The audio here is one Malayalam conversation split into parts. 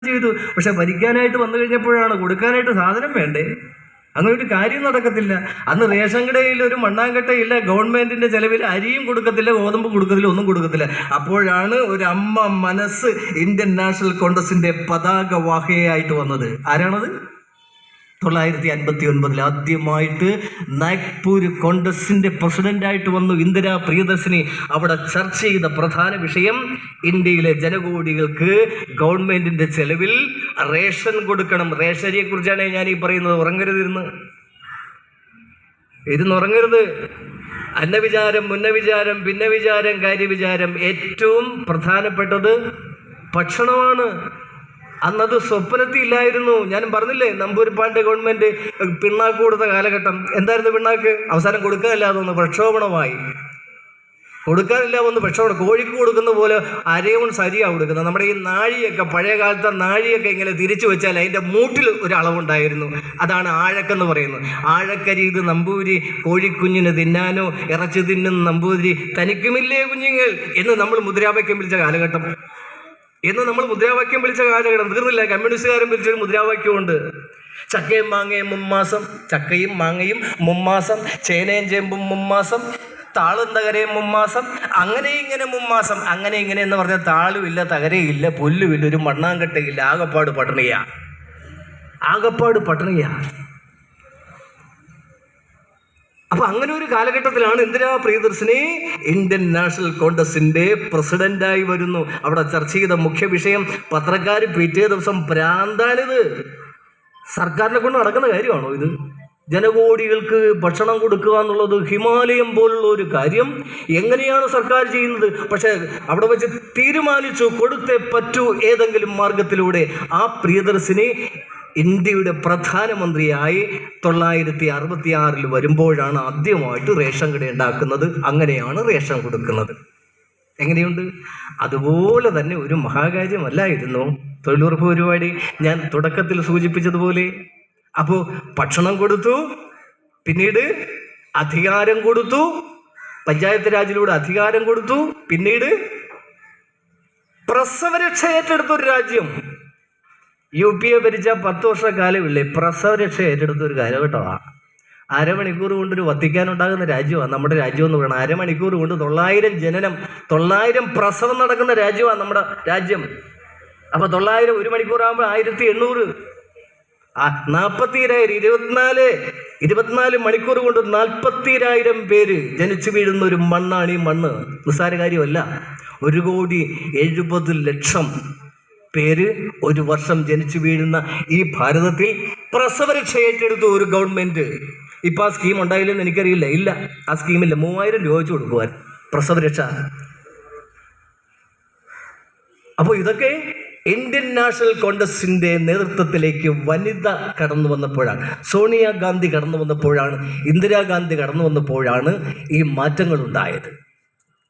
ചെയ്തു. പക്ഷെ ഭരിക്കാനായിട്ട് വന്നു കഴിഞ്ഞപ്പോഴാണ് കൊടുക്കാനായിട്ട് സാധനം വേണ്ടേ? അങ്ങനെ ഒരു കാര്യം നടക്കത്തില്ല. അന്ന് റേഷൻ കടയിൽ ഒരു മണ്ണാങ്കട്ടയില്ല, ഗവൺമെന്റിന്റെ ചെലവിൽ അരിയും കൊടുക്കത്തില്ല, ഗോതമ്പ് കൊടുക്കത്തില്ല, ഒന്നും കൊടുക്കത്തില്ല. അപ്പോഴാണ് ഒരു അമ്മ മനസ്സ് ഇന്ത്യൻ നാഷണൽ കോൺഗ്രസിന്റെ പതാക വാഹയായിട്ട് വന്നത്. ആരാണത്? 1959 ആദ്യമായിട്ട് നാഗ്പൂർ കോൺഗ്രസിന്റെ പ്രസിഡന്റായിട്ട് വന്നു ഇന്ദിരാ പ്രിയദർശിനി. അവിടെ ചർച്ച ചെയ്ത പ്രധാന വിഷയം ഇന്ത്യയിലെ ജനകോടികൾക്ക് ഗവൺമെന്റിന്റെ ചെലവിൽ റേഷൻ കൊടുക്കണം. റേഷനിയെ കുറിച്ചാണ് ഞാൻ ഈ പറയുന്നത്. ഉറങ്ങരുതിരുന്ന് ഉറങ്ങരുത്. അന്നവിചാരം, മുന്നവിചാരം, ഭിന്നവിചാരം, കാര്യവിചാരം. ഏറ്റവും പ്രധാനപ്പെട്ടത് ഭക്ഷണമാണ്. അന്നത് സ്വപ്നത്തില്ലായിരുന്നു. ഞാൻ പറഞ്ഞില്ലേ, നമ്പൂരിപ്പാണ്ഡ്യ ഗവൺമെന്റ് പിണ്ണാക്ക് കൊടുത്ത കാലഘട്ടം. എന്തായിരുന്നു പിണ്ണാക്ക്? അവസാനം കൊടുക്കാനില്ലാതെ വന്നു, പ്രക്ഷോഭണമായി. കൊടുക്കാനില്ല വന്ന് പ്രക്ഷോഭണം. കോഴിക്ക് കൊടുക്കുന്ന പോലെ അരയോൺ സരിയാണ് കൊടുക്കുന്നത്. നമ്മുടെ ഈ നാഴിയൊക്കെ, പഴയ കാലത്തെ നാഴിയൊക്കെ ഇങ്ങനെ തിരിച്ചു വെച്ചാൽ അതിൻ്റെ മൂട്ടിൽ ഒരു അളവുണ്ടായിരുന്നു. അതാണ് ആഴക്കെന്ന് പറയുന്നത്. ആഴക്കരി ഇത് നമ്പൂരി കോഴിക്കുഞ്ഞിന് തിന്നാനോ ഇറച്ചി തിന്നുന്ന നമ്പൂതിരി തനിക്കുമില്ലേ കുഞ്ഞുങ്ങൾ എന്ന് നമ്മൾ മുദ്രാവാക്യം വിളിച്ച കാലഘട്ടം. തീർന്നില്ല. കമ്മ്യൂണിസ്റ്റുകാരും വിളിച്ചൊരു മുദ്രാവാക്യമുണ്ട്. ചക്കയും മാങ്ങയും മുമ്മാസം, ചക്കയും മാങ്ങയും മുമ്മാസം, ചേനയും ചേമ്പും മുമ്മാസം, താളും തകരയും മുമ്മാസം, അങ്ങനെ ഇങ്ങനെ മുമ്മാസം. അങ്ങനെ ഇങ്ങനെ എന്ന് പറഞ്ഞാൽ താളുമില്ല, തകരയില്ല, പുല്ലുമില്ല, ഒരു മണ്ണാങ്കട്ടയില്ല. ആകപ്പാട് പട്ടിണിയാ. അപ്പൊ അങ്ങനെ ഒരു കാലഘട്ടത്തിലാണ് ഇന്ദിരാ പ്രിയദർശിനി ഇന്ത്യൻ നാഷണൽ കോൺഗ്രസിന്റെ പ്രസിഡന്റായി വരുന്നു. അവിടെ ചർച്ച ചെയ്ത മുഖ്യ വിഷയം, പത്രക്കാർ പിറ്റേ ദിവസം ഭ്രാന്താണിത്, സർക്കാരിനെ കൊണ്ട് നടക്കുന്ന കാര്യമാണോ ഇത്? ജനകോടികൾക്ക് ഭക്ഷണം കൊടുക്കുക എന്നുള്ളത് ഹിമാലയം പോലുള്ള ഒരു കാര്യം. എങ്ങനെയാണ് സർക്കാർ ചെയ്യുന്നത്? പക്ഷെ അവിടെ വെച്ച് തീരുമാനിച്ചു, കൊടുത്തേ പറ്റൂ ഏതെങ്കിലും മാർഗത്തിലൂടെ. ആ പ്രിയദർശിനി ഇന്ത്യയുടെ പ്രധാനമന്ത്രിയായി 1966 വരുമ്പോഴാണ് ആദ്യമായിട്ട് റേഷൻ കട ഉണ്ടാക്കുന്നത്. അങ്ങനെയാണ് റേഷൻ കൊടുക്കുന്നത്. എങ്ങനെയുണ്ട്? അതുപോലെ തന്നെ ഒരു മഹാകാര്യമല്ലായിരുന്നു തൊഴിലുറപ്പ് പരിപാടി, ഞാൻ തുടക്കത്തിൽ സൂചിപ്പിച്ചതുപോലെ. അപ്പോൾ ഭക്ഷണം കൊടുത്തു, പിന്നീട് അധികാരം കൊടുത്തു, പഞ്ചായത്ത് രാജിലൂടെ അധികാരം കൊടുത്തു, പിന്നീട് പ്രസവരക്ഷ ഏറ്റെടുത്തൊരു രാജ്യം. UP ഭരിച്ച 10 വർഷക്കാലമില്ലേ, പ്രസവരക്ഷ ഏറ്റെടുത്തൊരു കാലഘട്ടമാണ്. അരമണിക്കൂർ കൊണ്ടൊരു വത്തിക്കാനുണ്ടാകുന്ന രാജ്യമാണ് നമ്മുടെ രാജ്യം എന്ന് പറയുന്നത്. അരമണിക്കൂർ കൊണ്ട് 900 ജനനം, 900 പ്രസവം നടക്കുന്ന രാജ്യമാണ് നമ്മുടെ രാജ്യം. അപ്പോൾ 900 ഒരു മണിക്കൂറാകുമ്പോൾ 1800, 40,000, 24 മണിക്കൂർ കൊണ്ട് 40,000 പേര് ജനിച്ചു വീഴുന്ന ഒരു മണ്ണാണ് ഈ മണ്ണ്. നിസ്സാര കാര്യമല്ല. 1,70,00,000 പേര് ഒരു വർഷം ജനിച്ചു വീഴുന്ന ഈ ഭാരതത്തിൽ പ്രസവരക്ഷ ഏറ്റെടുത്തു ഒരു ഗവൺമെന്റ്. ഇപ്പം ആ സ്കീം ഉണ്ടായില്ലെന്ന് എനിക്കറിയില്ല. ഇല്ല, ആ സ്കീമില്ല. 3000 രൂപ വെച്ച് കൊടുക്കുവാൻ പ്രസവരക്ഷ. അപ്പോൾ ഇതൊക്കെ ഇന്ത്യൻ നാഷണൽ കോൺഗ്രസിന്റെ നേതൃത്വത്തിലേക്ക് വനിത കടന്നു വന്നപ്പോഴാണ്, സോണിയാഗാന്ധി കടന്നു വന്നപ്പോഴാണ്, ഇന്ദിരാഗാന്ധി കടന്നു വന്നപ്പോഴാണ് ഈ മാറ്റങ്ങൾ ഉണ്ടായത്.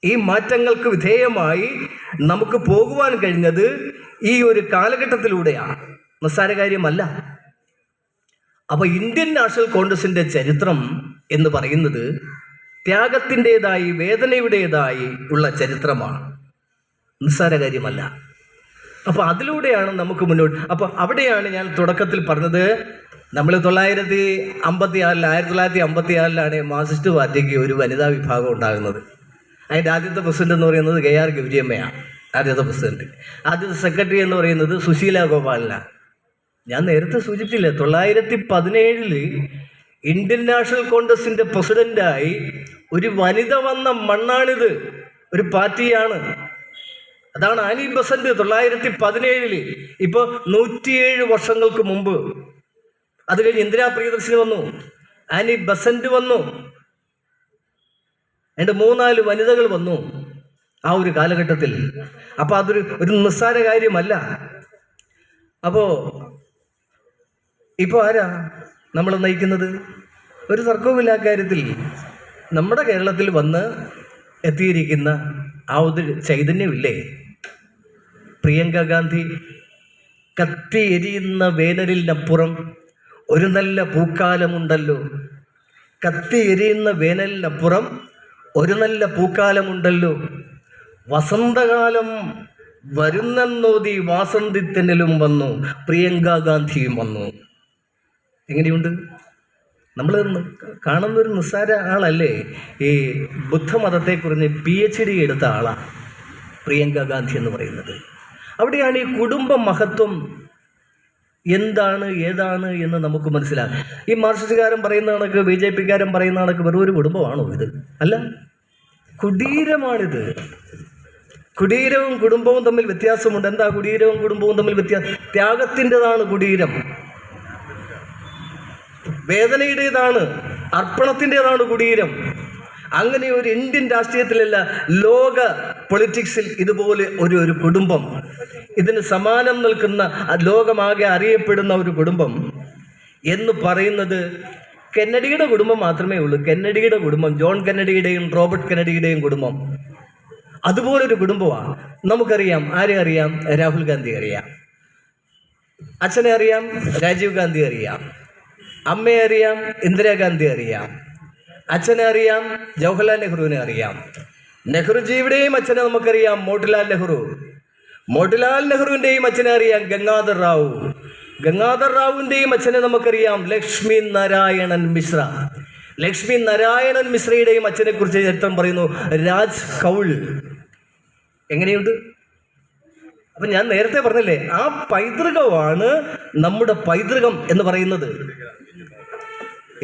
ഈ മാറ്റങ്ങൾക്ക് വിധേയമായി നമുക്ക് പോകുവാൻ കഴിഞ്ഞത് ഈ ഒരു കാലഘട്ടത്തിലൂടെയാണ്. നിസ്സാര കാര്യമല്ല. അപ്പോൾ ഇന്ത്യൻ നാഷണൽ കോൺഗ്രസിന്റെ ചരിത്രം എന്ന് പറയുന്നത് ത്യാഗത്തിൻ്റെതായി, വേദനയുടേതായി ഉള്ള ചരിത്രമാണ്. നിസ്സാര കാര്യമല്ല. അപ്പോൾ അതിലൂടെയാണ് നമുക്ക് മുന്നോട്ട്. അപ്പോൾ അവിടെയാണ് ഞാൻ തുടക്കത്തിൽ പറഞ്ഞത്, നമ്മൾ 1956 മാർക്സിസ്റ്റ് പാർട്ടിക്ക് ഒരു വനിതാ വിഭാഗം ഉണ്ടാകുന്നത്. അതിൻ്റെ ആദ്യത്തെ പ്രസിഡന്റ് എന്ന് പറയുന്നത് KR ഗൗരിയമ്മയാണ്. ആദ്യത്തെ പ്രസിഡന്റ്. ആദ്യത്തെ സെക്രട്ടറി എന്ന് പറയുന്നത് സുശീല ഗോപാലനാണ്. ഞാൻ നേരത്തെ സൂചിപ്പിച്ചില്ലേ, 1917 ഇന്ത്യൻ നാഷണൽ കോൺഗ്രസിന്റെ പ്രസിഡന്റായി ഒരു വനിത വന്ന മണ്ണാണിത്, ഒരു പാർട്ടിയാണ്. അതാണ് ആനി ബസന്റ് 1917. ഇപ്പോൾ 107 വർഷങ്ങൾക്ക് മുമ്പ്. അത് കഴിഞ്ഞ് ഇന്ദിരാ പ്രിയദർശിനി വന്നു, ആനി ബസന്റ് വന്നു, എൻ്റെ 3-4 വനിതകൾ വന്നു ആ ഒരു കാലഘട്ടത്തിൽ. അപ്പോൾ അതൊരു നിസ്സാര കാര്യമല്ല. അപ്പോൾ ഇപ്പോൾ ആരാ നമ്മൾ നയിക്കുന്നത്? ഒരു തർക്കവുമില്ല കാര്യത്തിൽ. നമ്മുടെ കേരളത്തിൽ വന്ന് എത്തിയിരിക്കുന്ന ആ ഒരു ചൈതന്യമില്ലേ? പ്രിയങ്ക ഗാന്ധി കത്തി എരിയുന്ന വേനലിനപ്പുറം ഒരു നല്ല പൂക്കാലമുണ്ടല്ലോ, കത്തി എരിയുന്ന വേനലിനപ്പുറം ഒരു നല്ല പൂക്കാലമുണ്ടല്ലോ, വസന്തകാലം വരുന്നെന്നോതി വാസന്തിത്തെന്നലും വന്നു, പ്രിയങ്ക ഗാന്ധിയും വന്നു. എങ്ങനെയുണ്ട്? നമ്മൾ കാണുന്നൊരു നിസ്സാര ആളല്ലേ. ഈ ബുദ്ധമതത്തെക്കുറിച്ച് PhD എടുത്ത ആളാണ് പ്രിയങ്ക ഗാന്ധി എന്ന് പറയുന്നത്. അവിടെയാണ് ഈ കുടുംബ മഹത്വം എന്താണ് ഏതാണ് എന്ന് നമുക്ക് മനസ്സിലാകും. ഈ മാർക്സിസ്റ്റുകാരൻ പറയുന്ന കണക്ക്, BJP-കാരൻ പറയുന്ന കണക്ക് വെറും ഒരു കുടുംബമാണോ ഇത്? അല്ല, കുടീരമാണിത്. കുടീരവും കുടുംബവും തമ്മിൽ വ്യത്യാസമുണ്ട്. എന്താ കുടീരവും കുടുംബവും തമ്മിൽ വ്യത്യാസം? ത്യാഗത്തിൻ്റെതാണ് കുടീരം, വേദനയുടേതാണ്, അർപ്പണത്തിൻ്റെതാണ് കുടീരം. അങ്ങനെ ഒരു ഇന്ത്യൻ രാഷ്ട്രീയത്തിലല്ല, ലോക പൊളിറ്റിക്സിൽ ഇതുപോലെ ഒരു കുടുംബം, ഇതിന് സമാനം നിൽക്കുന്ന, ലോകമാകെ അറിയപ്പെടുന്ന ഒരു കുടുംബം എന്ന് പറയുന്നത് കെന്നഡിയുടെ കുടുംബം മാത്രമേ ഉള്ളൂ. കെന്നഡിയുടെ കുടുംബം, ജോൺ കെന്നഡിയുടെയും റോബർട്ട് കെന്നഡിയുടെയും കുടുംബം അതുപോലൊരു കുടുംബമാണ്. നമുക്കറിയാം. ആരെ അറിയാം? രാഹുൽ ഗാന്ധി അറിയാം, അച്ഛനെ അറിയാം, രാജീവ് ഗാന്ധി അറിയാം, അമ്മയെ അറിയാം, ഇന്ദിരാഗാന്ധി അറിയാം, അച്ഛനെ അറിയാം, ജവഹർലാൽ നെഹ്റുവിനെ അറിയാം. നെഹ്റുജിയുടെയും അച്ഛനെ നമുക്കറിയാം, മോട്ടിലാൽ നെഹ്റു. മോട്ടിലാൽ നെഹ്റുവിൻ്റെയും അച്ഛനെ അറിയാം, ഗംഗാധർ റാവു. ഗംഗാധർ റാവുവിൻ്റെയും അച്ഛനെ നമുക്കറിയാം, ലക്ഷ്മി നാരായണൻ മിശ്ര. ലക്ഷ്മി നാരായണൻ മിശ്രയുടെയും അച്ഛനെക്കുറിച്ച് ചരിത്രം പറയുന്നു, രാജ് കൗൾ. എങ്ങനെയുണ്ട്? അപ്പം ഞാൻ നേരത്തെ പറഞ്ഞില്ലേ, ആ പൈതൃകമാണ് നമ്മുടെ പൈതൃകം എന്ന് പറയുന്നത്.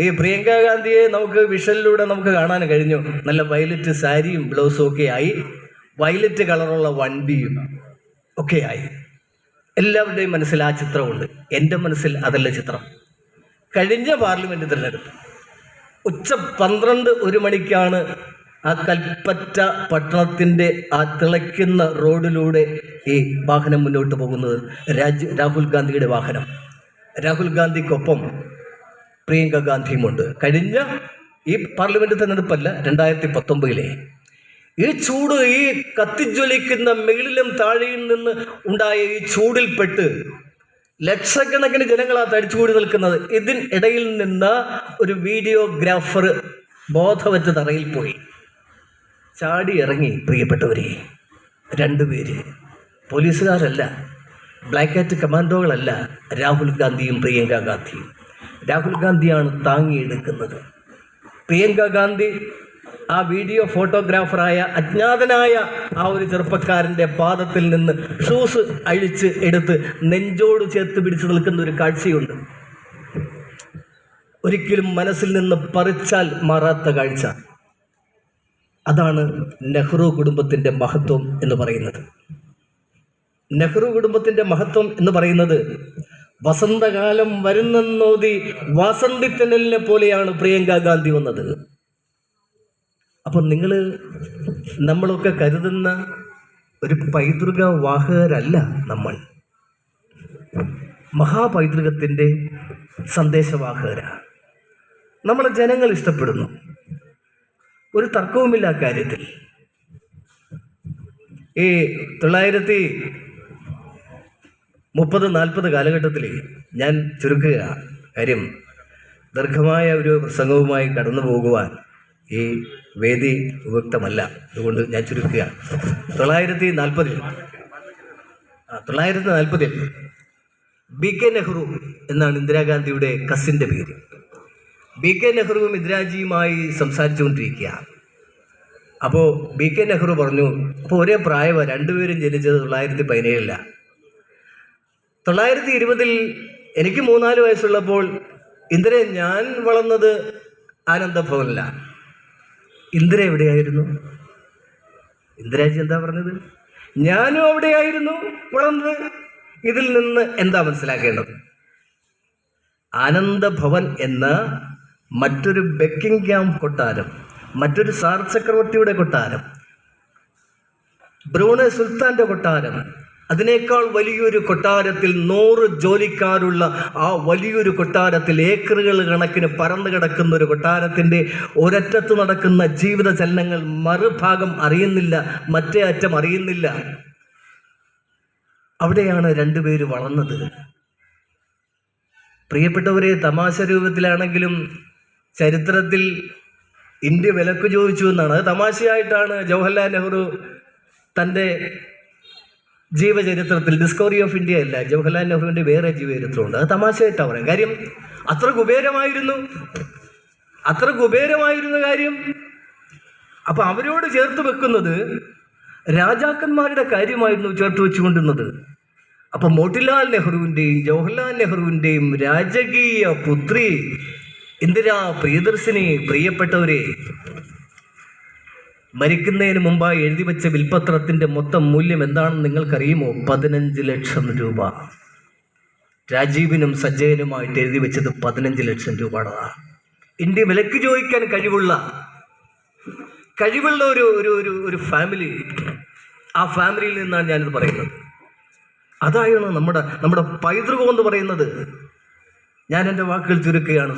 ഈ പ്രിയങ്ക ഗാന്ധിയെ നമുക്ക് വിഷ്വലിലൂടെ നമുക്ക് കാണാൻ കഴിഞ്ഞു. നല്ല വയലറ്റ് സാരിയും ബ്ലൗസും ഒക്കെ ആയി, വയലറ്റ് കളറുള്ള വണ്ടിയും ഒക്കെ ആയി. എല്ലാവരുടെയും മനസ്സിൽ ആ ചിത്രമുണ്ട്. എൻ്റെ മനസ്സിൽ അതല്ല ചിത്രം. കഴിഞ്ഞ പാർലമെൻറ്റ് തിരഞ്ഞെടുപ്പ് ഉച്ച 12-1 മണിക്കാണ് ആ കൽപ്പറ്റ പട്ടണത്തിൻ്റെ ആ തിളയ്ക്കുന്ന റോഡിലൂടെ ഈ വാഹനം മുന്നോട്ട് പോകുന്നത്. രാഹുൽ ഗാന്ധിയുടെ വാഹനം. രാഹുൽ ഗാന്ധിക്കൊപ്പം പ്രിയങ്ക ഗാന്ധിയുമുണ്ട്. കഴിഞ്ഞ ഈ പാർലമെൻറ്റ് തിരഞ്ഞെടുപ്പല്ല, 2019 ഈ ചൂട്, ഈ കത്തിജ്വലിക്കുന്ന മേളിലും താഴെയിൽ നിന്ന് ഉണ്ടായ ഈ ചൂടിൽപ്പെട്ട് ലക്ഷക്കണക്കിന് ജനങ്ങളാ തടിച്ചുകൂടി നിൽക്കുന്നത്. ഇതിനിടയിൽ നിന്ന് ഒരു വീഡിയോഗ്രാഫർ ബോധവറ്റ തറയിൽ പോയി ചാടി ഇറങ്ങി. പ്രിയപ്പെട്ടവരെ, 2 പേര്, പോലീസുകാരല്ല, ബ്ലാക്ക് കാറ്റ് കമാൻഡോകളല്ല, രാഹുൽ ഗാന്ധിയും പ്രിയങ്ക ഗാന്ധിയും. രാഹുൽ ഗാന്ധിയാണ് താങ്ങിയെടുക്കുന്നത്. പ്രിയങ്ക ഗാന്ധി ആ വീഡിയോ ഫോട്ടോഗ്രാഫറായ അജ്ഞാതനായ ആ ഒരു ചെറുപ്പക്കാരൻ്റെ പാദത്തിൽ നിന്ന് ഷൂസ് അഴിച്ച് എടുത്ത് നെഞ്ചോട് ചേർത്ത് പിടിച്ചു നിൽക്കുന്ന ഒരു കാഴ്ചയുണ്ട്. ഒരിക്കലും മനസ്സിൽ നിന്ന് പറിച്ചാൽ മാറാത്ത കാഴ്ച. അതാണ് നെഹ്റു കുടുംബത്തിൻ്റെ മഹത്വം എന്ന് പറയുന്നത്. നെഹ്റു കുടുംബത്തിൻ്റെ മഹത്വം എന്ന് പറയുന്നത് വസന്തകാലം വരുന്നെന്നോതി വാസന്തിത്തെന്നലിനെ പോലെയാണ് പ്രിയങ്ക ഗാന്ധി വന്നത്. അപ്പം നമ്മളൊക്കെ കരുതുന്ന ഒരു പൈതൃക വാഹകരല്ല നമ്മൾ. മഹാപൈതൃകത്തിൻ്റെ സന്ദേശവാഹകരാണ്. നമ്മളെ ജനങ്ങൾ ഇഷ്ടപ്പെടുന്നു, ഒരു തർക്കവുമില്ല കാര്യത്തിൽ. ഈ 1930-40 കാലഘട്ടത്തിൽ ഞാൻ ചുരുക്കുക, കാര്യം ദീർഘമായ ഒരു പ്രസംഗവുമായി കടന്നു പോകുവാൻ ഈ വേദി ഉപയുക്തമല്ല, അതുകൊണ്ട് ഞാൻ ചുരുക്കുക. 1940 BK നെഹ്റു എന്നാണ് ഇന്ദിരാഗാന്ധിയുടെ കസിൻ്റെ പേര്. BK നെഹ്റുവും ഇന്ദിരാജിയുമായി സംസാരിച്ചുകൊണ്ടിരിക്കുക. അപ്പോൾ BK നെഹ്റു പറഞ്ഞു, അപ്പോൾ ഒരേ പ്രായമാണ്, 2 പേരും ജനിച്ചത് 1917. 1920 എനിക്ക് 3-4 വയസ്സുള്ളപ്പോൾ ഇന്ദിര, ഞാൻ വളർന്നത് ആനന്ദഭവനിലാണ്. ഇന്ദിര എവിടെയായിരുന്നു? ഇന്ദിരാജി എന്താ പറഞ്ഞത്? ഞാനും അവിടെയായിരുന്നു വളർന്നത്. ഇതിൽ നിന്ന് എന്താ മനസ്സിലാക്കേണ്ടത്? ആനന്ദഭവൻ എന്ന മറ്റൊരു ബക്കിംഗ്ഹാം കൊട്ടാരം, മറ്റൊരു സാർ ചക്രവർത്തിയുടെ കൊട്ടാരം, ബ്രൂണെ സുൽത്താൻ്റെ കൊട്ടാരം, അതിനേക്കാൾ വലിയൊരു കൊട്ടാരത്തിൽ 100 ജോലിക്കാരുള്ള ആ വലിയൊരു കൊട്ടാരത്തിൽ ഏക്കറുകൾ കണക്കിന് പരന്നു കിടക്കുന്ന ഒരു കൊട്ടാരത്തിൻ്റെ ഒരറ്റത്ത് നടക്കുന്ന ജീവിത ചലനങ്ങൾ മറുഭാഗം അറിയുന്നില്ല, മറ്റേ അറ്റം അറിയുന്നില്ല. അവിടെയാണ് 2 പേര് വളർന്നത്. പ്രിയപ്പെട്ടവരെ, തമാശ രൂപത്തിലാണെങ്കിലും ചരിത്രത്തിൽ ഇന്ത്യ വിലക്ക് ചോദിച്ചു എന്നാണ്. അത് തമാശയായിട്ടാണ് ജവഹർലാൽ നെഹ്റു തൻ്റെ ജീവചരിത്രത്തിൽ ഡിസ്കവറി ഓഫ് ഇന്ത്യ അല്ല, ജവഹർലാൽ നെഹ്റുവിൻ്റെ വേറെ ജീവചരിത്രമുണ്ട്. അത് തമാശയായിട്ടാണ് പറയാം. കാര്യം അത്ര കുബേരമായിരുന്ന കാര്യം. അപ്പം അവരോട് ചേർത്ത് വെക്കുന്നത് രാജാക്കന്മാരുടെ കാര്യമായിരുന്നു ചേർത്ത് വെച്ചുകൊണ്ടിരുന്നത്. അപ്പം മോട്ടിലാൽ നെഹ്റുവിൻ്റെയും ജവഹർലാൽ നെഹ്റുവിൻ്റെയും രാജകീയ പുത്രി ഇന്ദിരാ പ്രിയദർശിനി, പ്രിയപ്പെട്ടവരെ, മരിക്കുന്നതിന് മുമ്പായി എഴുതി വെച്ച വിൽപ്പത്രത്തിൻ്റെ മൊത്തം മൂല്യം എന്താണെന്ന് നിങ്ങൾക്കറിയുമോ? 15 ലക്ഷം രൂപ. രാജീവിനും സജ്ജയനുമായിട്ട് എഴുതി വെച്ചത് 15 ലക്ഷം രൂപയുടേതാണ്. ഇന്ത്യ വിലക്ക് ചോദിക്കാൻ കഴിവുള്ള ഒരു ഫാമിലി, ആ ഫാമിലിയിൽ നിന്നാണ് ഞാനിത് പറയുന്നത്. അതായാണ് നമ്മുടെ പൈതൃകം എന്ന് പറയുന്നത്. ഞാൻ എൻ്റെ വാക്കുകൾ ചുരുക്കുകയാണ്.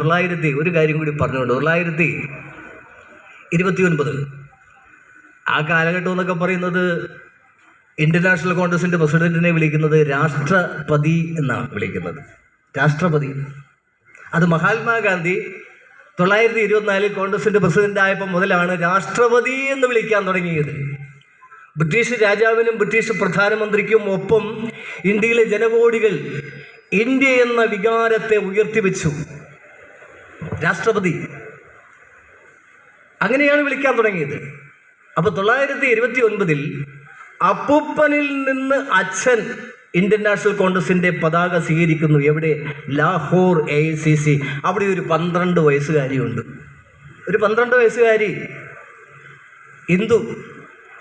ഒരു കാര്യം കൂടി പറഞ്ഞുകൊണ്ട് 1929 ആ കാലഘട്ടം എന്നൊക്കെ പറയുന്നത് ഇന്ത്യൻ നാഷണൽ കോൺഗ്രസിൻ്റെ പ്രസിഡന്റിനെ വിളിക്കുന്നത് രാഷ്ട്രപതി എന്നാണ് വിളിക്കുന്നത്. രാഷ്ട്രപതി. അത് മഹാത്മാഗാന്ധി 1924 കോൺഗ്രസിൻ്റെ പ്രസിഡന്റ് ആയപ്പോൾ മുതലാണ് രാഷ്ട്രപതി എന്ന് വിളിക്കാൻ തുടങ്ങിയത്. ബ്രിട്ടീഷ് രാജാവിനും ബ്രിട്ടീഷ് പ്രധാനമന്ത്രിക്കും ഒപ്പം ഇന്ത്യയിലെ ജനകോടികൾ ഇന്ത്യ എന്ന വികാരത്തെ ഉയർത്തിവെച്ചു. രാഷ്ട്രപതി അങ്ങനെയാണ് വിളിക്കാൻ തുടങ്ങിയത്. അപ്പോൾ 1929 അപ്പൂപ്പനിൽ നിന്ന് അച്ഛൻ ഇന്ത്യൻ നാഷണൽ കോൺഗ്രസിൻ്റെ പതാക സ്വീകരിക്കുന്നു. എവിടെ? ലാഹോർ AICC. അവിടെ ഒരു 12 വയസ്സുകാരിയുണ്ട്. ഒരു 12 വയസ്സുകാരി ഹിന്ദു,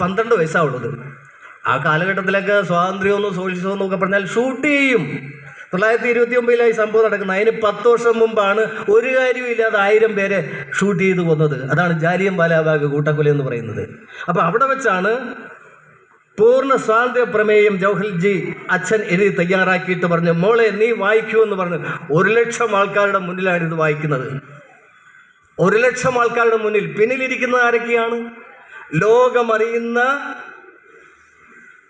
12 വയസ്സാവുള്ളത്. ആ കാലഘട്ടത്തിലൊക്കെ സ്വാതന്ത്ര്യമൊന്നും സോഷ്യലിസമൊന്നും ഒക്കെ പറഞ്ഞാൽ ഷൂട്ട് ചെയ്യും. 1929 സംഭവം നടക്കുന്നത്. അതിന് 10 വർഷം മുമ്പാണ് ഒരു കാര്യമില്ലാതെ 1000 പേരെ ഷൂട്ട് ചെയ്ത് കൊന്നത്. അതാണ് ജാലിയൻ വാലാബാഗ് കൂട്ടക്കൊല എന്ന് പറയുന്നത്. അപ്പോൾ അവിടെ വെച്ചാണ് പൂർണ്ണ സ്വാതന്ത്ര്യ പ്രമേയം ജവഹർജി അച്ഛൻ എഴുതി തയ്യാറാക്കിയിട്ട് പറഞ്ഞു, മോളെ നീ വായിക്കൂ എന്ന് പറഞ്ഞു. 1 ലക്ഷം ആൾക്കാരുടെ മുന്നിലാണ് ഇത് വായിക്കുന്നത്. 1 ലക്ഷം ആൾക്കാരുടെ മുന്നിൽ. പിന്നിലിരിക്കുന്നത് ആരൊക്കെയാണ്? ലോകമറിയുന്ന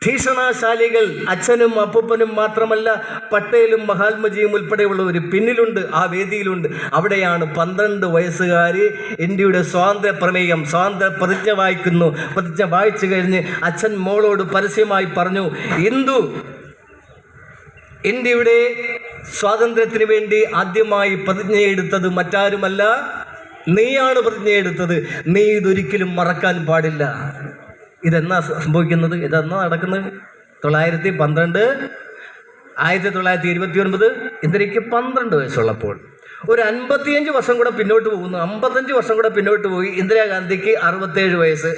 ഭീഷണശാലികൾ. അച്ഛനും അപ്പൂപ്പനും മാത്രമല്ല, പട്ടേലും മഹാത്മജിയും ഉൾപ്പെടെയുള്ളവർ പിന്നിലുണ്ട്, ആ വേദിയിലുണ്ട്. അവിടെയാണ് 12 വയസ്സുകാരി ഇന്ത്യയുടെ സ്വാതന്ത്ര്യ പ്രമേയം, സ്വാതന്ത്ര്യ പ്രതിജ്ഞ വായിക്കുന്നു. പ്രതിജ്ഞ വായിച്ചു കഴിഞ്ഞ് അച്ഛൻ മോളോട് പരസ്യമായി പറഞ്ഞു, ഇന്ത്യയുടെ സ്വാതന്ത്ര്യത്തിന് വേണ്ടി ആദ്യമായി പ്രതിജ്ഞയെടുത്തത് മറ്റാരുമല്ല, നീയാണ് പ്രതിജ്ഞയെടുത്തത്. നീ ഇതൊരിക്കലും മറക്കാൻ പാടില്ല. ഇതെന്നാ സംഭവിക്കുന്നത്? ഇതെന്നാ നടക്കുന്നത്? 1929 ഇന്ദിരയ്ക്ക് 12 വയസ്സുള്ളപ്പോൾ. ഒരു 55 വർഷം കൂടെ പിന്നോട്ട് പോകുന്നു. 55 വർഷം കൂടെ പിന്നോട്ട് പോയി ഇന്ദിരാഗാന്ധിക്ക് 67 വയസ്സ്.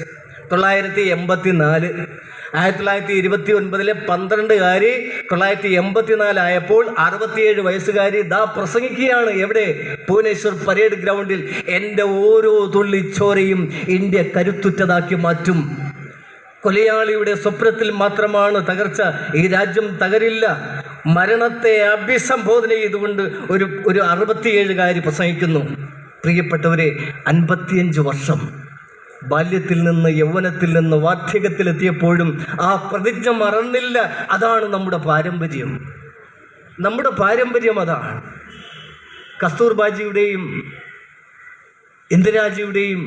1984. 1929 12കാരി 1984 ആയപ്പോൾ 67 വയസ്സുകാരി പ്രസംഗിക്കുകയാണ്. എവിടെ? ഭുവനേശ്വർ പരേഡ് ഗ്രൗണ്ടിൽ. എൻ്റെ ഓരോ തുള്ളി ചോരയും ഇന്ത്യ കരുത്തുറ്റതാക്കി മാറ്റും. കൊലയാളിയുടെ സ്വപ്നത്തിൽ മാത്രമാണ് തകർച്ച. ഈ രാജ്യം തകരില്ല. മരണത്തെ അഭിസംബോധന ചെയ്തുകൊണ്ട് ഒരു 67കാരി പ്രസംഗിക്കുന്നു. പ്രിയപ്പെട്ടവരെ, 55 വർഷം ബാല്യത്തിൽ നിന്ന് യൗവനത്തിൽ നിന്ന് വാർദ്ധക്യത്തിലെത്തിയപ്പോഴും ആ പ്രതിജ്ഞ മറന്നില്ല. അതാണ് നമ്മുടെ പാരമ്പര്യം. അതാണ് കസ്തൂർബാജിയുടെയും ഇന്ദിരാജിയുടെയും